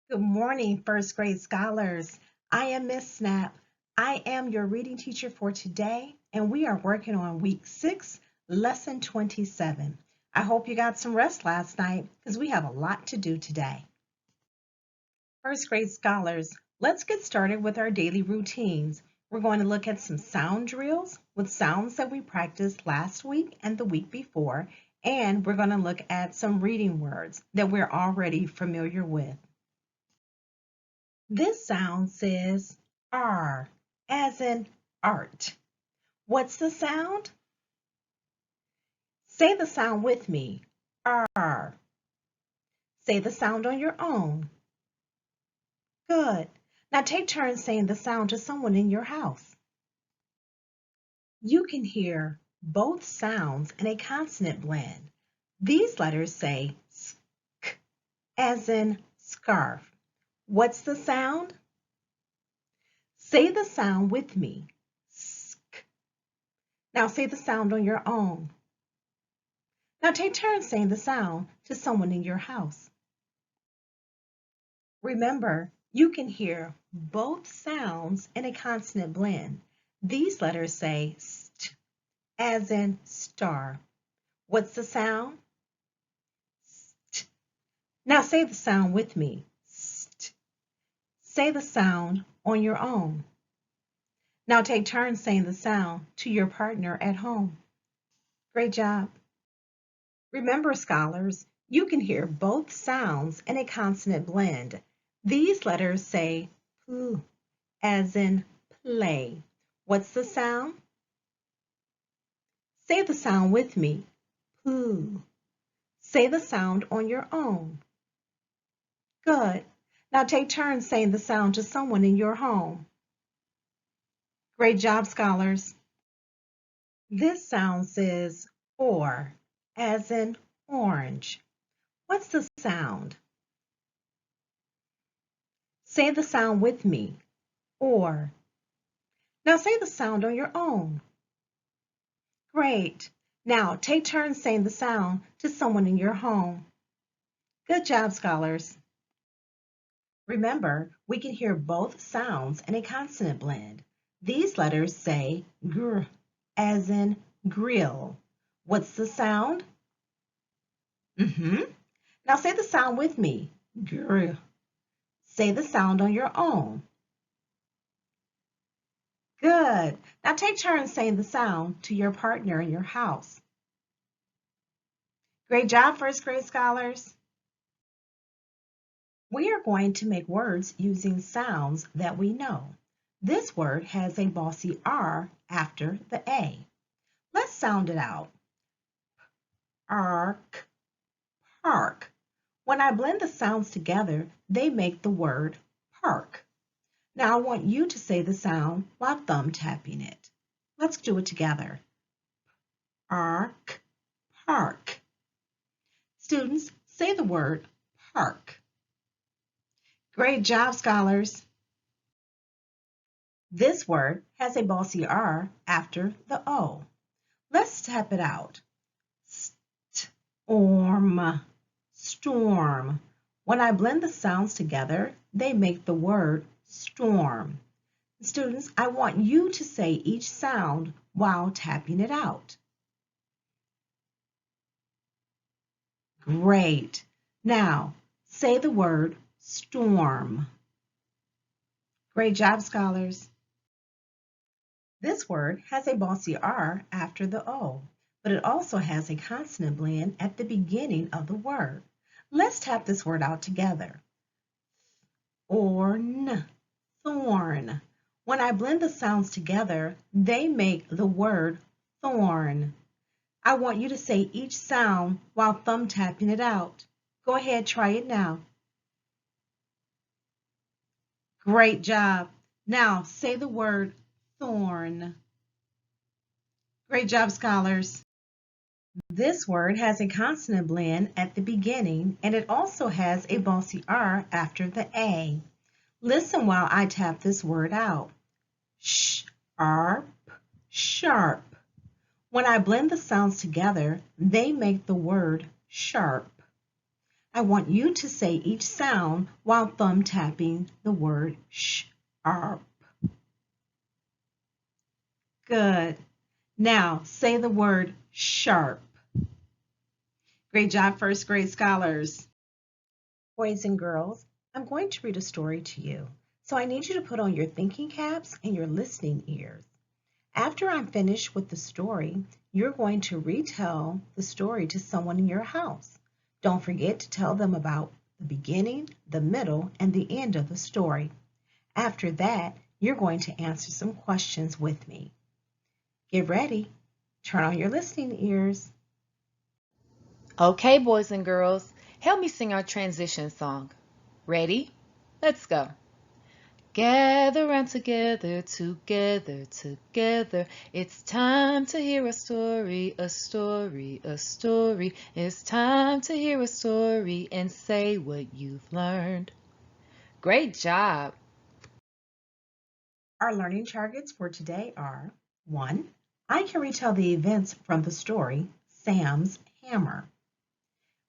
Good morning, first grade scholars. I am Miss Snap. I am your reading teacher for today, and we are working on week 6, lesson 27. I hope you got some rest last night because we have a lot to do today. First grade scholars, let's get started with our daily routines. We're going to look at some sound drills with sounds that we practiced last week and the week before, and we're going to look at some reading words that we're already familiar with. This sound says R, as in art. What's the sound? Say the sound with me. R. Say the sound on your own. Good. Now take turns saying the sound to someone in your house. You can hear both sounds in a consonant blend. These letters say sk, as in scarf. What's the sound? Say the sound with me. Sk. Now say the sound on your own. Now take turns saying the sound to someone in your house. Remember, you can hear both sounds in a consonant blend. These letters say st, as in star. What's the sound? St. Now say the sound with me. St. Say the sound on your own. Now take turns saying the sound to your partner at home. Great job. Remember, scholars, you can hear both sounds in a consonant blend. These letters say pl, as in play. What's the sound? Say the sound with me. Pl. Say the sound on your own. Good. Now take turns saying the sound to someone in your home. Great job, scholars. This sound says or, as in orange. What's the sound? Say the sound with me. Or. Now say the sound on your own. Great. Now take turns saying the sound to someone in your home. Good job, scholars. Remember, we can hear both sounds in a consonant blend. These letters say gr, as in grill. What's the sound? Now say the sound with me. Gr. Say the sound on your own. Good. Now take turns saying the sound to your partner in your house. Great job, first grade scholars. We are going to make words using sounds that we know. This word has a bossy R after the A. Let's sound it out. Ark, park. When I blend the sounds together, they make the word park. Now I want you to say the sound while thumb tapping it. Let's do it together. Ark, park. Students, say the word park. Great job, scholars. This word has a bossy R after the O. Let's tap it out. Storm, storm. When I blend the sounds together, they make the word storm. Students, I want you to say each sound while tapping it out. Great. Now, say the word storm. Great job, scholars. This word has a bossy R after the O, but it also has a consonant blend at the beginning of the word. Let's tap this word out together. Orn, thorn. When I blend the sounds together, they make the word thorn. I want you to say each sound while thumb tapping it out. Go ahead, try it now. Great job. Now say the word thorn. Great job, scholars. This word has a consonant blend at the beginning, and it also has a bossy R after the A. Listen while I tap this word out. Sharp, sharp. When I blend the sounds together, they make the word sharp. I want you to say each sound while thumb tapping the word sharp. Good. Now say the word sharp. Great job, first grade scholars. Boys and girls, I'm going to read a story to you. So I need you to put on your thinking caps and your listening ears. After I'm finished with the story, you're going to retell the story to someone in your house. Don't forget to tell them about the beginning, the middle, and the end of the story. After that, you're going to answer some questions with me. Get ready. Turn on your listening ears. Okay, boys and girls, help me sing our transition song. Ready? Let's go. Gather round together, together, together. It's time to hear a story, a story, a story. It's time to hear a story and say what you've learned. Great job. Our learning targets for today are 1. I can retell the events from the story, Sam's Hammer.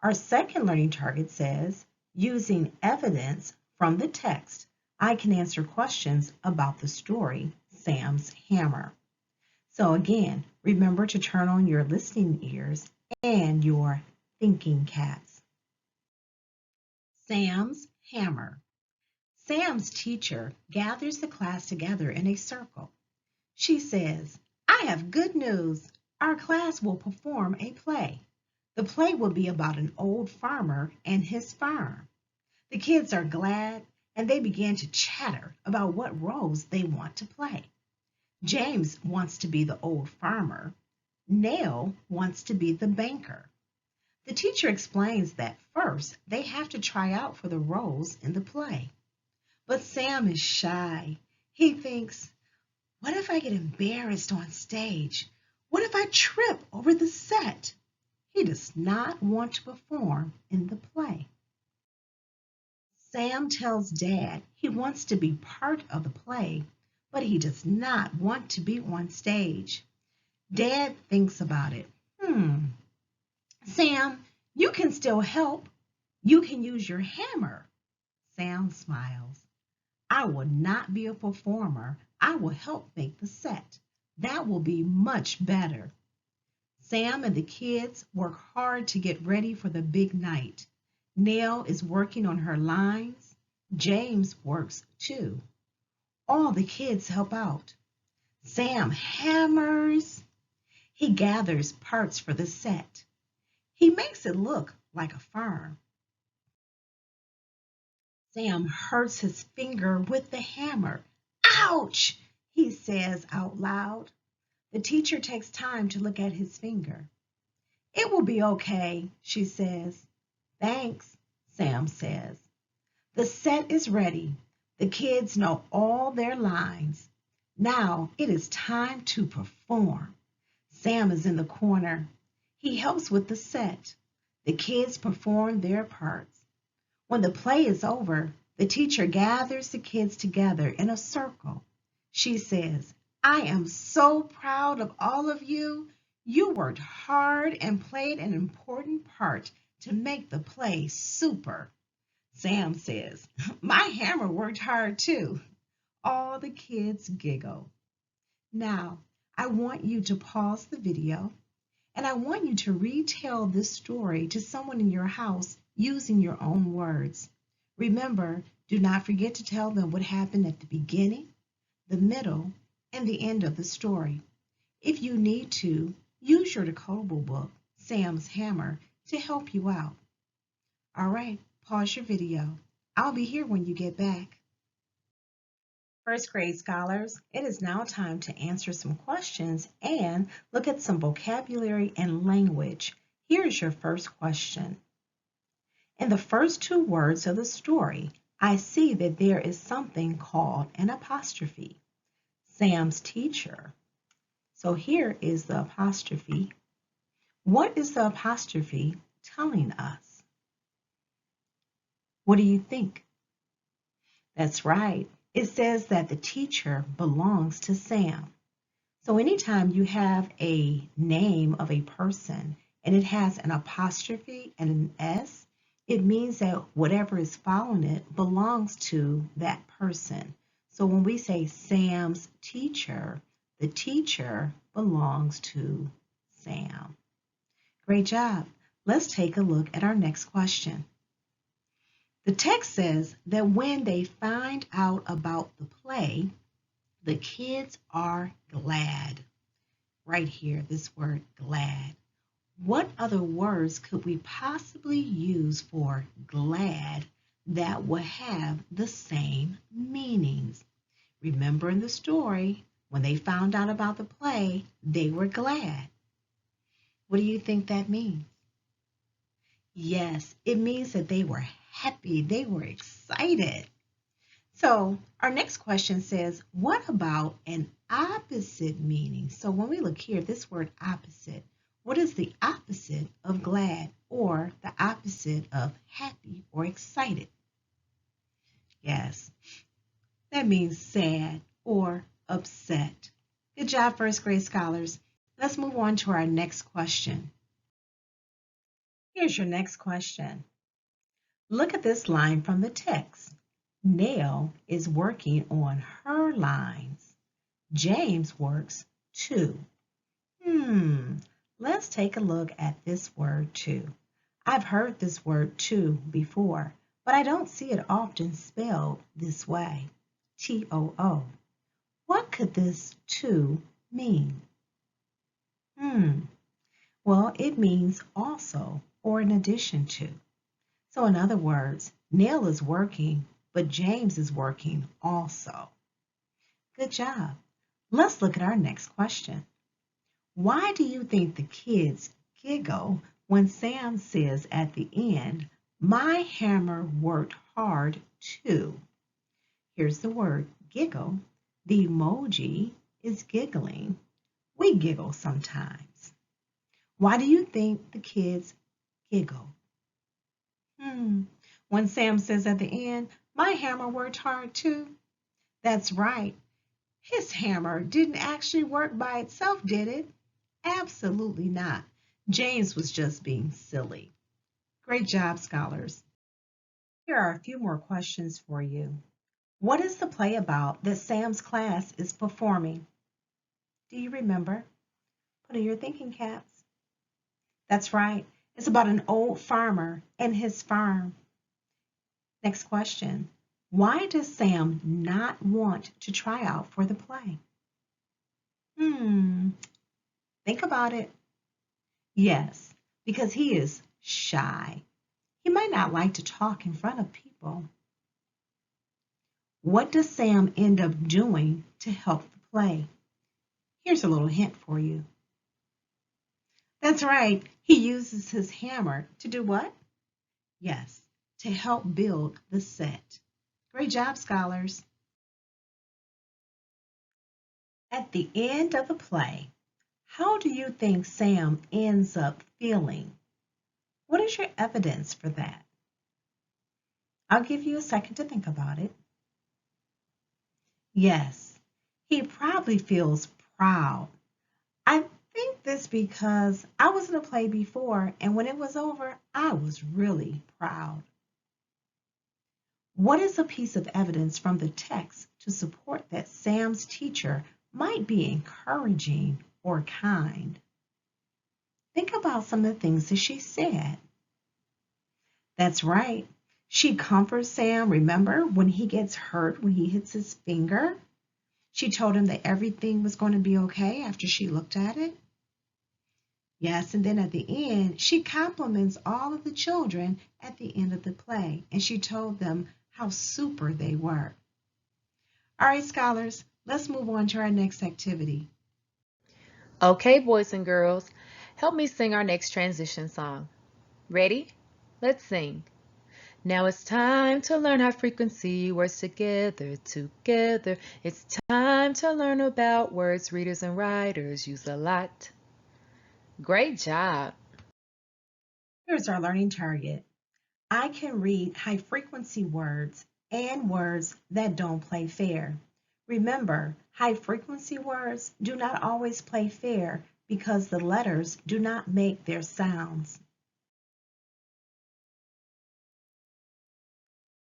Our second learning target says, using evidence from the text, I can answer questions about the story, Sam's Hammer. So again, remember to turn on your listening ears and your thinking caps. Sam's Hammer. Sam's teacher gathers the class together in a circle. She says, I have good news. Our class will perform a play. The play will be about an old farmer and his farm. The kids are glad and they begin to chatter about what roles they want to play. James wants to be the old farmer. Nell wants to be the banker. The teacher explains that first they have to try out for the roles in the play. But Sam is shy. He thinks, what if I get embarrassed on stage? What if I trip over the set? He does not want to perform in the play. Sam tells Dad he wants to be part of the play, but he does not want to be on stage. Dad thinks about it. Sam, you can still help. You can use your hammer. Sam smiles. I will not be a performer. I will help make the set. That will be much better. Sam and the kids work hard to get ready for the big night. Nell is working on her lines. James works too. All the kids help out. Sam hammers. He gathers parts for the set. He makes it look like a farm. Sam hurts his finger with the hammer. Ouch, he says out loud. The teacher takes time to look at his finger. It will be okay, she says. Thanks, Sam says. The set is ready. The kids know all their lines. Now it is time to perform. Sam is in the corner. He helps with the set. The kids perform their parts. When the play is over, the teacher gathers the kids together in a circle. She says, I am so proud of all of you. You worked hard and played an important part to make the play super. Sam says, my hammer worked hard too. All the kids giggle. Now, I want you to pause the video and I want you to retell this story to someone in your house using your own words. Remember, do not forget to tell them what happened at the beginning, the middle, and the end of the story. If you need to, use your decodable book, Sam's Hammer, to help you out. All right, pause your video. I'll be here when you get back. First grade scholars, it is now time to answer some questions and look at some vocabulary and language. Here's your first question. In the first two words of the story, I see that there is something called an apostrophe. Sam's teacher. So here is the apostrophe. What is the apostrophe telling us? What do you think? That's right. It says that the teacher belongs to Sam. So anytime you have a name of a person and it has an apostrophe and an S, It means that whatever is following it belongs to that person. So when we say Sam's teacher, the teacher belongs to Sam. Great job. Let's take a look at our next question. The text says that when they find out about the play, the kids are glad. Right here, this word glad. What other words could we possibly use for glad that would have the same meanings? Remember in the story, when they found out about the play, they were glad. What do you think that means? Yes, it means that they were happy, they were excited. So our next question says, what about an opposite meaning? So when we look here, this word opposite, what is the opposite of glad or the opposite of happy or excited? Yes, that means sad or upset. Good job, first grade scholars. Let's move on to our next question. Here's your next question. Look at this line from the text. Nell is working on her lines. James works too. Let's take a look at this word too. I've heard this word too before, but I don't see it often spelled this way. T-O-O. What could this too mean? Well, it means also or in addition to. So in other words, Neil is working, but James is working also. Good job. Let's look at our next question. Why do you think the kids giggle when Sam says at the end, my hammer worked hard too? Here's the word giggle. The emoji is giggling. We giggle sometimes. Why do you think the kids giggle? When Sam says at the end, my hammer worked hard too. That's right. His hammer didn't actually work by itself, did it? Absolutely not. James was just being silly. Great job, scholars. Here are a few more questions for you. What is the play about that Sam's class is performing? Do you remember? Put on your thinking caps. That's right. It's about an old farmer and his farm. Next question. Why does Sam not want to try out for the play? Think about it. Yes, because he is shy. He might not like to talk in front of people. What does Sam end up doing to help the play? Here's a little hint for you. That's right. He uses his hammer to do what? Yes, to help build the set. Great job, scholars. At the end of the play, how do you think Sam ends up feeling? What is your evidence for that? I'll give you a second to think about it. Yes, he probably feels proud. I think this because I was in a play before, and when it was over, I was really proud. What is a piece of evidence from the text to support that Sam's teacher might be encouraging or kind? Think about some of the things that she said. That's right. She comforts Sam, remember, when he gets hurt, when he hits his finger? She told him that everything was going to be okay after she looked at it. Yes, and then at the end, she compliments all of the children at the end of the play, and she told them how super they were. All right, scholars, let's move on to our next activity. Okay, boys and girls, help me sing our next transition song. Ready? Let's sing. Now it's time to learn high frequency words together, together. It's time to learn about words readers and writers use a lot. Great job. Here's our learning target. I can read high frequency words and words that don't play fair. Remember, high frequency words do not always play fair because the letters do not make their sounds.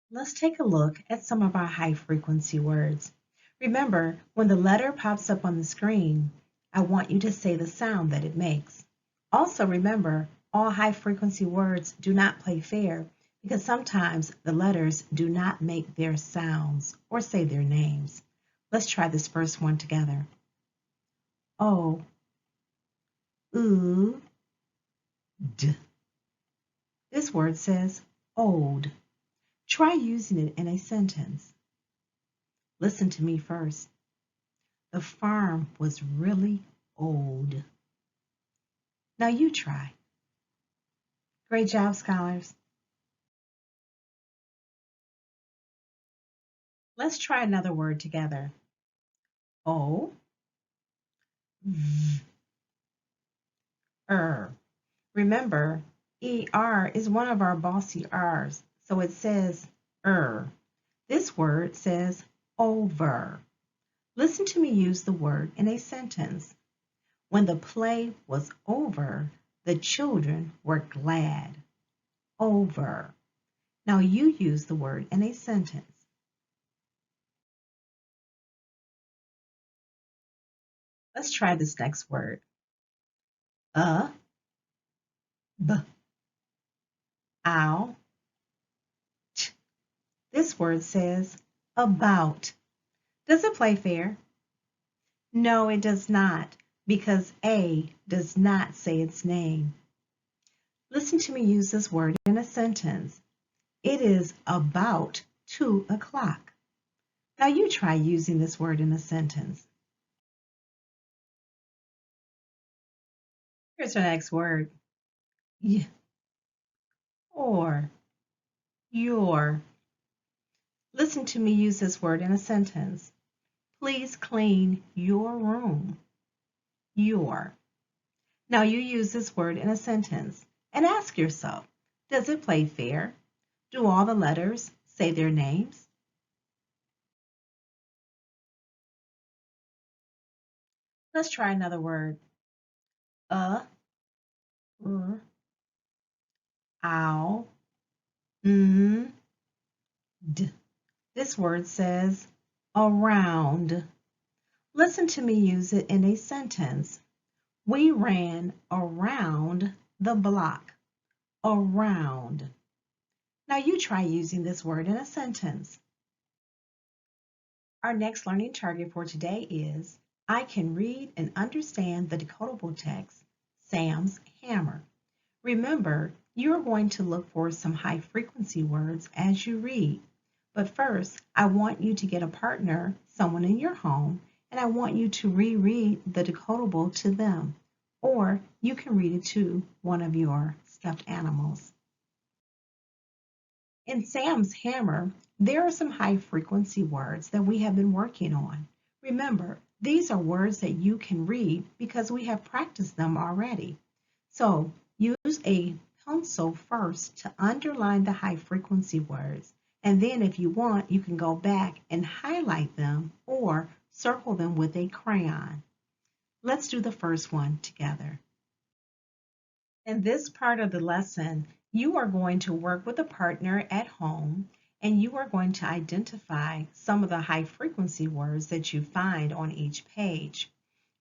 Let's take a look at some of our high-frequency words. Remember, when the letter pops up on the screen, I want you to say the sound that it makes. Also remember, all high-frequency words do not play fair because sometimes the letters do not make their sounds or say their names. Let's try this first one together. O, U, D. This word says old. Try using it in a sentence. Listen to me first. The farm was really old. Now you try. Great job, scholars. Let's try another word together. O, V, Remember, ER is one of our bossy R's, so it says This word says over. Listen to me use the word in a sentence. When the play was over, the children were glad. Over. Now you use the word in a sentence. Let's try this next word. B, ow, t. This word says about. Does it play fair? No, it does not, because A does not say its name. Listen to me use this word in a sentence. It is about 2 o'clock. Now you try using this word in a sentence. Here's our next word. Or, your. Listen to me use this word in a sentence. Please clean your room. Your. Now you use this word in a sentence and ask yourself, does it play fair? Do all the letters say their names? Let's try another word. Ow, d. This word says around. Listen to me use it in a sentence. We ran around the block. Around. Now you try using this word in a sentence. Our next learning target for today is I can read and understand the decodable text, Sam's hammer. Remember, you are going to look for some high frequency words as you read. But first, I want you to get a partner, someone in your home, and I want you to reread the decodable to them. Or you can read it to one of your stuffed animals. In Sam's hammer, there are some high frequency words that we have been working on. Remember, these are words that you can read because we have practiced them already. So use a pencil first to underline the high frequency words. And then if you want, you can go back and highlight them or circle them with a crayon. Let's do the first one together. In this part of the lesson, you are going to work with a partner at home and you are going to identify some of the high frequency words that you find on each page.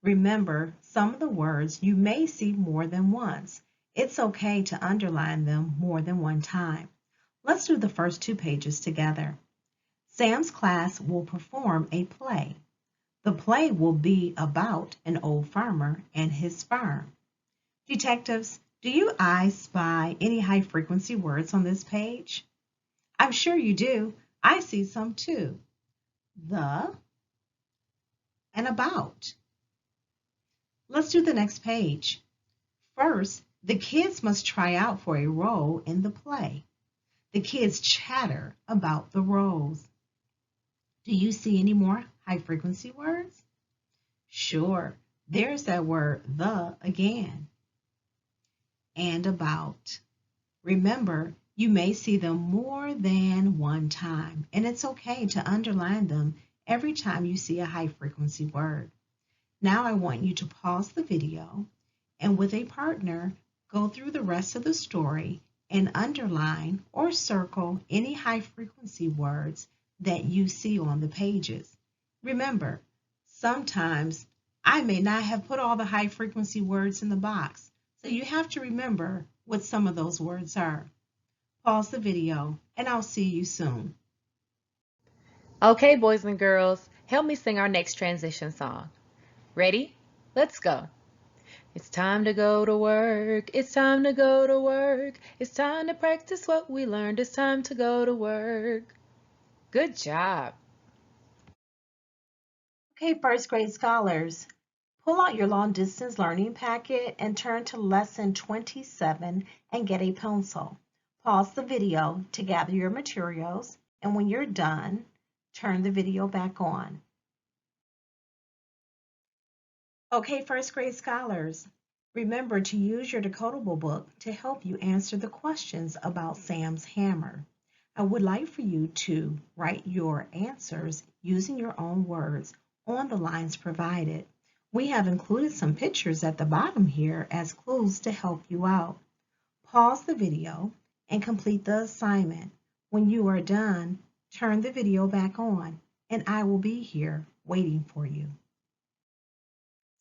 Remember, some of the words you may see more than once. It's okay to underline them more than one time. Let's do the first 2 pages together. Sam's class will perform a play. The play will be about an old farmer and his farm. Detectives, do you spy any high frequency words on this page? I'm sure you do. I see some too. The and about. Let's do the next page. First, the kids must try out for a role in the play. The kids chatter about the roles. Do you see any more high frequency words? Sure, there's that word the again. And about. Remember, you may see them more than one time, and it's okay to underline them every time you see a high frequency word. Now I want you to pause the video and with a partner, go through the rest of the story and underline or circle any high-frequency words that you see on the pages. Remember, sometimes I may not have put all the high-frequency words in the box, so you have to remember what some of those words are. Pause the video, and I'll see you soon. Okay, boys and girls, help me sing our next transition song. Ready? Let's go. It's time to go to work. It's time to go to work. It's time to practice what we learned. It's time to go to work. Good job. Okay, first grade scholars, pull out your long distance learning packet and turn to lesson 27 and get a pencil. Pause the video to gather your materials, and when you're done, turn the video back on. Okay, first grade scholars, remember to use your decodable book to help you answer the questions about Sam's hammer. I would like for you to write your answers using your own words on the lines provided. We have included some pictures at the bottom here as clues to help you out. Pause the video and complete the assignment. When you are done, turn the video back on, and I will be here waiting for you.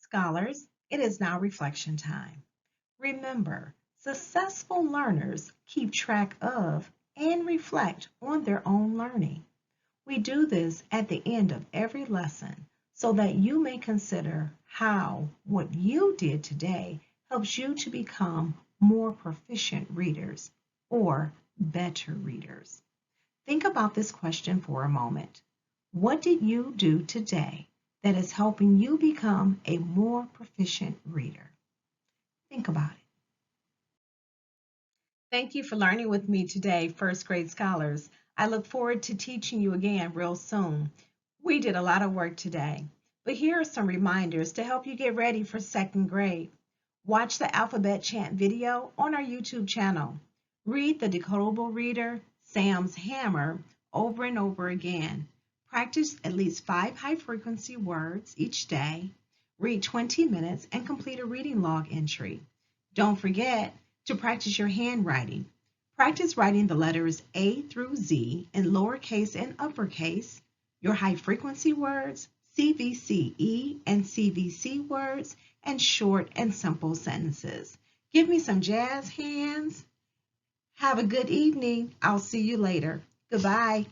Scholars, it is now reflection time. Remember, successful learners keep track of and reflect on their own learning. We do this at the end of every lesson so that you may consider how what you did today helps you to become more proficient readers or better readers. Think about this question for a moment. What did you do today that is helping you become a more proficient reader? Think about it. Thank you for learning with me today, first grade scholars. I look forward to teaching you again real soon. We did a lot of work today, but here are some reminders to help you get ready for second grade. Watch the alphabet chant video on our YouTube channel. Read the decodable reader, Sam's Hammer, over and over again. Practice at least 5 high-frequency words each day. Read 20 minutes and complete a reading log entry. Don't forget to practice your handwriting. Practice writing the letters A through Z in lowercase and uppercase, your high-frequency words, CVCE and CVC words, and short and simple sentences. Give me some jazz hands. Have a good evening. I'll see you later. Goodbye.